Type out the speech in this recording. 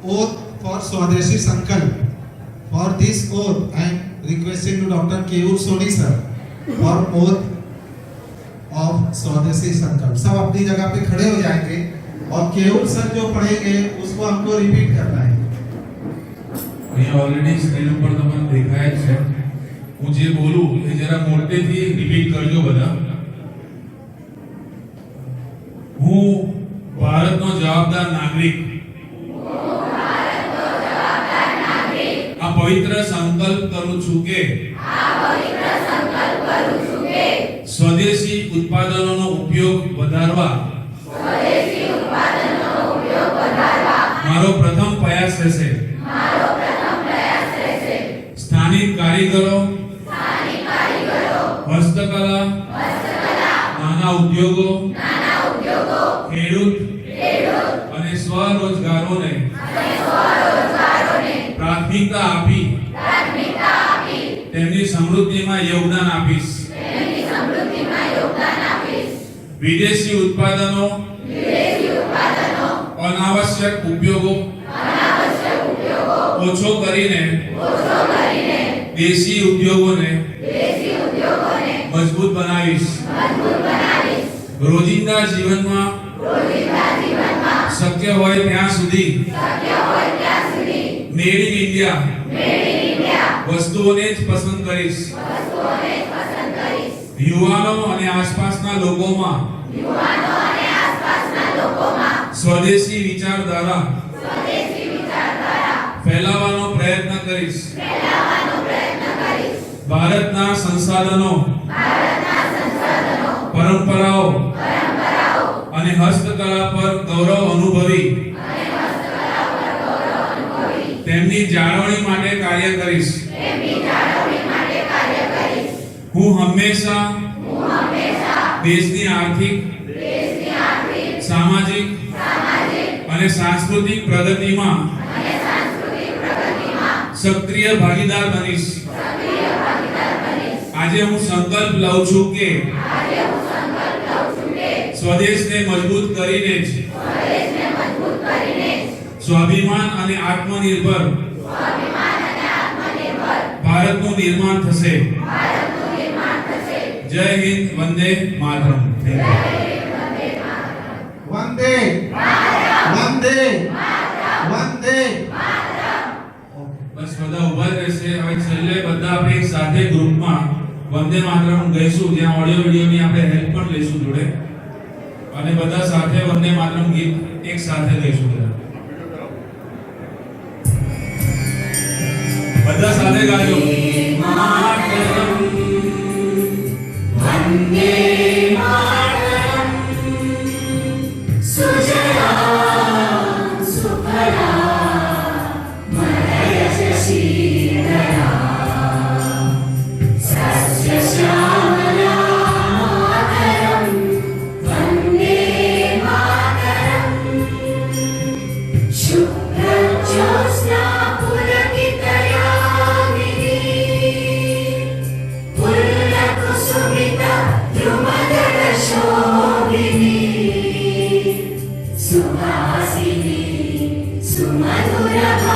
oath for Swadeshi Sankalp. For this oath, I am requesting to Dr. Keyur Soni sir for oath of Swadeshi Sankalp. सब अपनी जगह पे खड़े हो जाएंगे और केयूर सर जो पढ़ेंगे उसको हमको रिपीट करना है. અહીંયા ઓલરેડી સ્ક્રીન ઉપર તમને દેખાય છે. હું જે બોલું એ જરા મોટેથી રિપીટ કરજો બધા. હું ભારતનો જવાબદાર નાગરિક આ પવિત્ર સંકલ્પ કરું છું કે સ્વદેશી ઉત્પાદનોનો ઉપયોગ વધારવા મારો પ્રથમ પ્રયાસ રહેશે. સ્થાનિક કારીગરો, હસ્તકલા, નાના ઉદ્યોગો, ખેડૂત અને સ્વરોજગારોને પ્રાથમિકતા આપી તેમની સમૃદ્ધિમાં યોગદાન આપીશ. વિદેશી ઉત્પાદનો, અનાવશ્યક ઉપયોગો ઓછો કરીને દેશી ઉદ્યોગોને મજબૂત બનાવીશ. રોજિંદા જીવનમાં શક્ય હોય ત્યાં સુધી મેડ ઇન ઇન્ડિયા વસ્તુઓને જ પસંદ કરીશ. યુવાનો અને આસપાસના લોકોમાં સ્વદેશી વિચારધારા ફેલાવવાનો પ્રયત્ન કરીશ. ભારતના સંસાધનો, પરંપરાઓ અને હસ્તકલા પર ગૌરવ અનુભવી તેમની જાળવણી માટે કાર્ય કરીશ. હું હંમેશા દેશની આર્થિક, સામાજિક અને સાંસ્કૃતિક પ્રગતિમાં સક્રિય ભાગીદાર બનીશ. આજે હું સંકલ્પ લઉં છું કે સ્વદેશને મજબૂત કરીને જ સ્વાભિમાન અને આત્મનિર્ભર ભારતનું નિર્માણ થશે. જય હિન્દ, વંદે માતરમ. વંદે વંદે વંદે. બસ બધા ઊભા રહેશે. હવે છેલ્લે બધા આપણે એક સાથે ગ્રુપમાં વંદે માતરમ ગાઈશું. જ્યાં ઓડિયો વિડિયોની આપણે હેલ્પ પણ લઈશું જોડે અને બધા સાથે વંદે માતરમ ગીત એક સાથે ગાઈશું. બધા સાથે ગાજો. માતરમ વંદે માતરમ સુજલામ સુફલામ મલયજ શીતલામ સસ્ય શ્યામલામ માતરમ વંદે માતરમ શુભ્રજ્યોત્સ્ના પુલકિતયામિની પુલ્લकुसुमिता द्रुमदलशोभिनी सुहासिनी सुमधुर